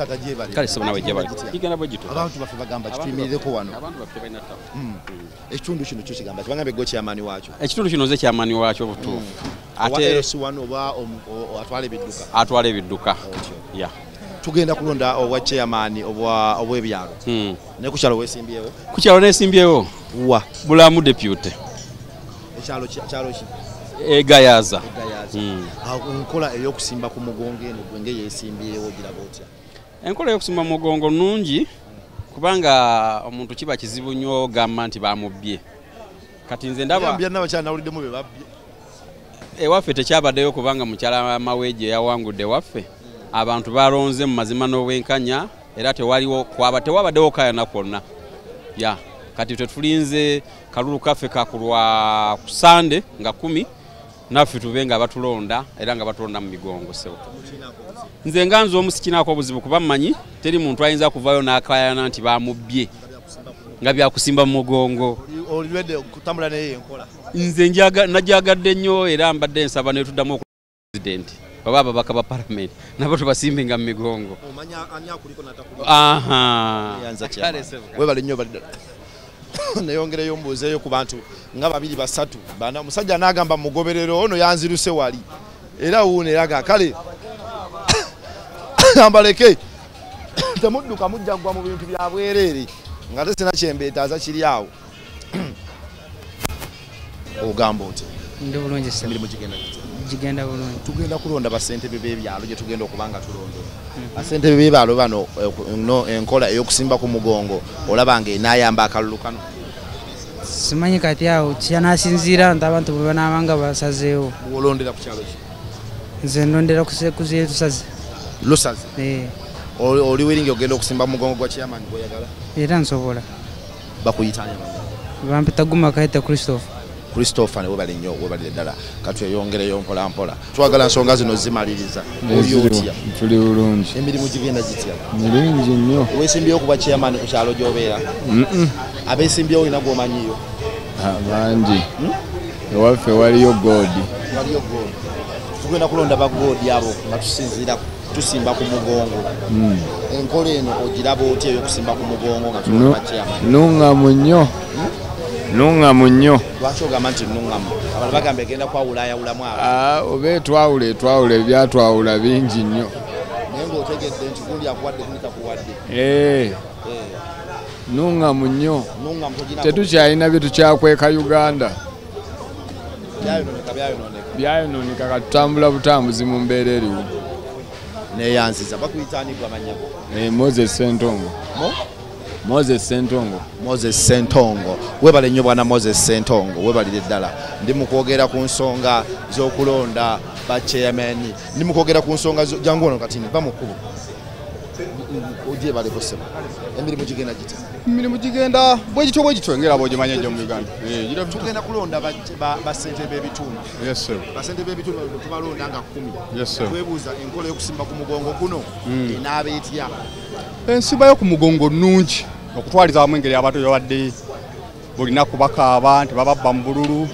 tata jebali kale sebo nawe jebali kigenda bwejito abantu bafe bagamba kitimirireko wano abantu bafe balina tafu ekitundu kino kyo kigamba kibangambe go kyamani waakyo ekitundu kino ze kyamani waakyo butuufu ate wano oba atwala ebidduka ya tugenda kulonda obwa chairman obw'ebyalo ne ku kyalo weesimbyewo ku kyalo neesimbyewo wa Bulamu deputy ekyalo ki Gayaza enkola ey'okusimba ku mugongo eno gwenge yeesimbyewo giraba otya enkola y'okusimba mugongo nungi kubanga omuntu kiba kizibu nnyo gamba nti bamubbye kati nze ndaba n'abakyanawuliddemu be babbye ewaffe tekyabaddeyo kubanga mukyala Maweje yawangudde waffe abantu balonze mu mazima n'obwenkanya era tewabaddewo kayana kwonna ya kati tetulinze kalulu kaffe kakulwa ku Sande nga 10 naffe tube nga batulonda era nga batulonda mu migongo sebo nze nga nze omusikinaako obuzibu kuba mmanyi teri muntu ayinza kuvayo n'akayana nti bamubbye nga byakusimba mu mugongo oliwedde kutambula naye enkola nze najagadde nnyo era mbadde nsaba ne tuddamu oku president baba ababaka ba parliament nabo tubasimbinga mu migongo webale nnyo neyongereyo mbuuzeeyo ku bantu nga 2-3 bana omusajja n'agamba mugoberero ono yanziruse wali era wuuno eraga kale ambaleke temudduka mujjagwa mu bintu bya bwereere nga tesina kyembeetaaza kiri awo ogamba oti ndi bulungi se emirimu gigenda bulungi tugenda kulonda basentebe b'ebyalo gye tugenda okubanga tulondola basentebe b'ebyalo bano enkola ey'okusimba ku mugongo olaba nga enaayamba akalulu kano simanyi kati awo kyanasinziira nti abantu bwe banaabanga basazeewo olondera ku kyalo ki nze ndondera kuziye tusaze lusaze oli wiringi ogenda okusimba mugongo gwa chairman gw'oyagala era nsobola bakuyitanya bampita Guma Kaita Christopher ne webale nnyo webalire ddala katweyongereyo mpola mpola twagala nsonga zino zimaliriza oli otya tuli bulungi emirimu gigenda gitya mirungi nnyo weesimbyewo kuba chairman ku kyalo gy'obeera abeesimbyewo olina gw'omanyiyo bangi ewaffe waliyo goodi tugenda kulonda bagoodi abo nga tusinziira tusimba ku mugongo enkola eno ogiraba otya ey'okusimba ku mugongo nga tulonda chairman nuŋŋamu nnyo nuŋŋamu nnyo lwaki ogamba nti nuŋŋamu abantu bagamba egenda kwawulayawulamu abo oba twawula ebyatwawula bingi nnyo naye ng'otegedde nti gundi akuwadde gundi takuwadde nuŋŋamu nnyo tetukyalina bye tukyakweka Uganda byayonooneka katutambula butambuzi mu mbeera eriwo neyanziza bakuyitaanibwa amanyago Moses Sentongo webale nnyo bwana Moses Sentongo webalire ddala ndi mu kwogera ku nsonga z'okulonda ba chairman ndi mu kwogera ku nsonga jangu ono kati mpa mu kkubo ogyebaleko sebo emirimu gigenda giti emirimu gigenda bwegityo ngera bwogimanya ejjo mu Uganda tugenda kulonda basente b'ebitundu basente b'ebitundu tubalonda nga 10 twebuuza enkola y'okusimba ku mugongo guno enaaba etya ensimba yo ku mugongo nnungi okutwaliza wamu engeri abantu yawadde bulina kubakaaba nti bababba mu bululu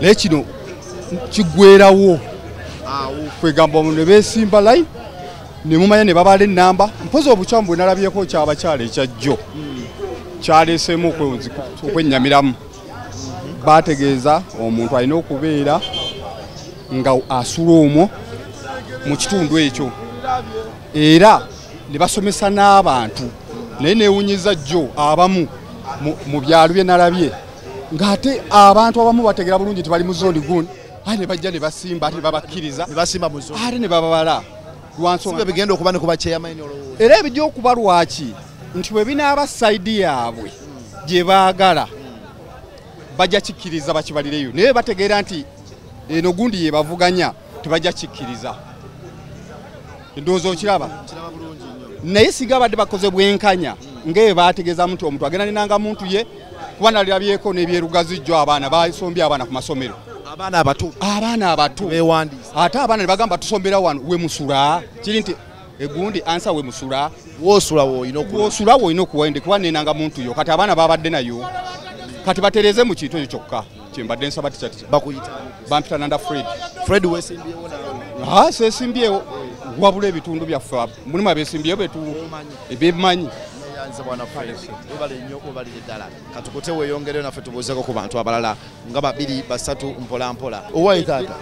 naye kino kiggwerawo kwegamba omuntu ne beesimba layi ne mumanya ne babala ennamba mpozi obukyamu bwe nalabyeko kyabakyala ekyajjo kyaleeseemu okwennyamiramu baategeeza omuntu alina okubeera nga asula omwo mu kitundu ekyo era ne basomesa n'abantu naye neewunyiza jjo abamu mu byalo bye nalabye ng'ate abantu abamu bategeera bulungi nti bali mu zooni gundi aye ne bajja ne basimba ate ne babakkiriza ate ne bababala lwansonga bigenda okuba ne kuba chairman era ebijja okuba lwaki nti bwe binaaba sayidi yaabwe gye baagala bajja kikkiriza bakibalireyo naye bategeera nti eno gundi ye bavuganya tebajja kikkiriza endowooza okiraba naye siga badde bakoze bwenkanya ng'ebyo baategeezamu nti omuntu agenda nenanga muntu ye kuba nalirabyeko n'ebyerugazi jjo abaana basombye abaana ku masomero abaana abato ate abaana ne bagamba tusombera wano we musula kiri nti egundi ansa we musula woosula woolina okuwende kuba nenanga muntu yo kati abaana babadde nayo kati batereze mu kintu ekyo kyokka kyembadde nsaba bampita nanda Fred weesimbyewo seesimbyewo wabula ebitundu byaffe mulimu abeesimbyeyo bemanyi yanze bwana Fresh webale nnyo obalire ddala katukote weeyongereyo naffe tubuuzeko ku bantu abalala nga babiri basatu mpola mpola owaye taata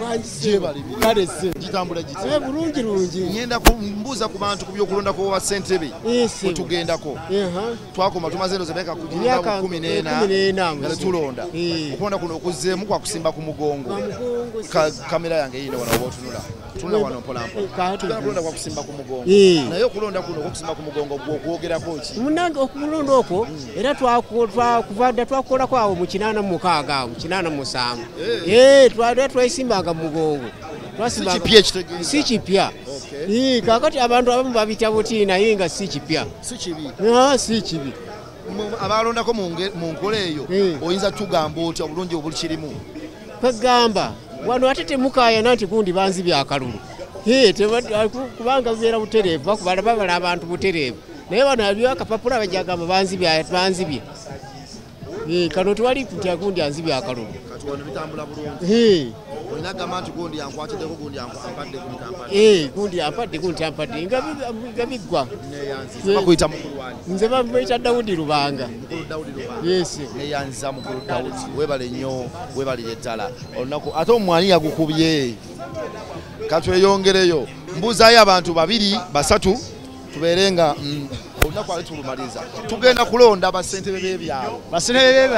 kale se gitambula giti bulungi ngenda kumbuuza ku bantu ku byokulondako wa ssentebe kwe tugendako twakoma tumaze eno zebeka kujiringa 14 nga tetulonda okulonda kuno okuzzeemu kwa kusimba ku mugongo kamera yange yino wano oba otunula tuna wano mpola mpola kulonda kwa kusimba ku mugongo naye okulonda kuno okusimba ku mugongo gwokwogerako ki munange okulonda okwo era twakuvadda twakolako awo mu 86 awo 87 twali twesimbanga mu mugongo si kipya kakati abantu abamu babita buti naye nga si kipya si kibi abalondako mu nkola eyo oyinza tugamba otya obulungi obuli kirimu kwegamba wano ate temukayana nti gundi banzibya akalulu kubanga bibeera butereevu bakubala babala abantu butereevu naye wano aliwo akapapula bajagamba banzibye kano tewali kutya gundi anzibya akalulu kati wano bitambula bulungi olina gamba nti gundi yankwatiddeko gundi ampadde gundi ampadde gundi ampadde nga biggwa bakuyita mukulu wange nze bamuyita Dawudi Lubanga yes neyanziza mukulu Dawudi webale nnyo webalire ddala olunaku ate omwani yagukubye katweyongereyo mbuuzaayo abantu babiri basatu tubeerenga olunaku ali tulumaliza tugenda kulonda basentebe b'ebyalo basentebe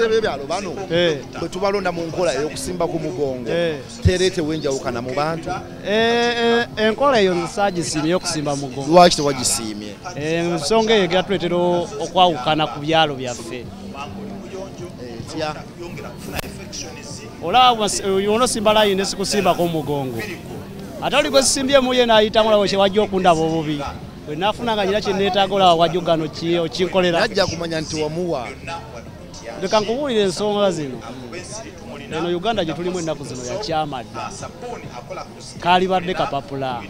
b'ebyalo bano bwe tubalonda mu nkola ey'okusimba ku mugongo tereete wenjawukana mu bantu enkola eyo nsagisiimye okusimba mugongo lwaki tewagisiimye ensonga eyo eratuleetera okwawukana ku byalo byaffe olaba onosimba layini sikusimbako mugongo ate oli gwe sisimbyemu ye n'ayitamulawo kyewajja okundaba obubi bwe naafunanga nyina kyenneetaaga olaba wajjogano okinkolera najja kumanya nti wamuwa leka nkubuulira ensonga zino eno Uganda gye tulimu ennaku zino yakyamadda kaalibadde kapapula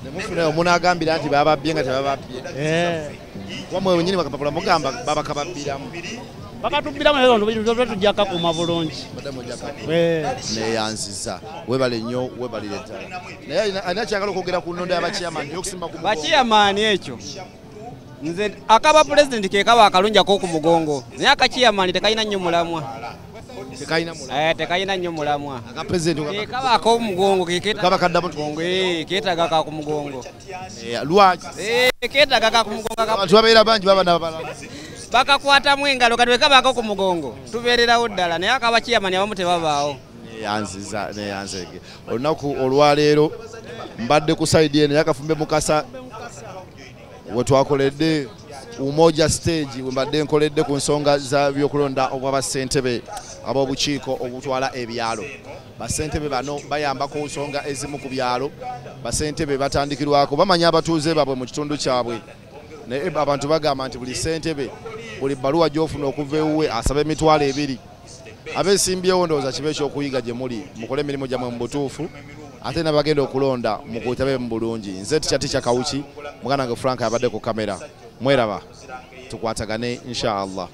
nemufunayo munaagambira nti bababbye nga tebababbye wamwe wenyini bakapapula mugamba babakababbiramu bakatubbiramu naye ono tujja kakuma bulungi neyanziza webale nnyo webalire ddala naye alina kyagala okwogera ku nnondo y'abachairman y'okusimba ku mugongo bachairman ekyo nze akaba pulezidenti ke kaba akalungyako ku mugongo naye akachairman tekalina nnyo mulamwa tekalina nnyo mulamwa kaba ak'omugongo keetaaga ka ku mugongo lwaki keetaaga ka ku mugongo abantu babeera bangi baba n'abalala bakakwatamu engalo kati wekabaako ku mugongo tubeererawo ddala naye akaba chairman abamu tebabaawo neyanzege olunaku olwaleero mbadde ku saidi eno yakafumbe Mukasa wetwakoledde umoja stage wembadde nkoledde ku nsonga za byokulonda obw'abassentebe ab'obukiiko obutwala ebyalo bassentebe bano bayambako nsonga ezimu ku byalo bassentebe batandikirwako bamanya abatuuze baabwe mu kitundu kyabwe naye abantu bagamba nti buli ssentebe buli bbaluwa gy'ofuna okuva ewuwe asaba emitwalo 2 abeesimbyewo ndowooza kibe ekyokuyiga gye muli mukole emirimu gyammwe mu butuufu ate nabagenda okulonda mukutabe mu bulungi nze tikya Kawuki muganda wange Frank abadde ku kamera mweraba tukwatagane insha Allah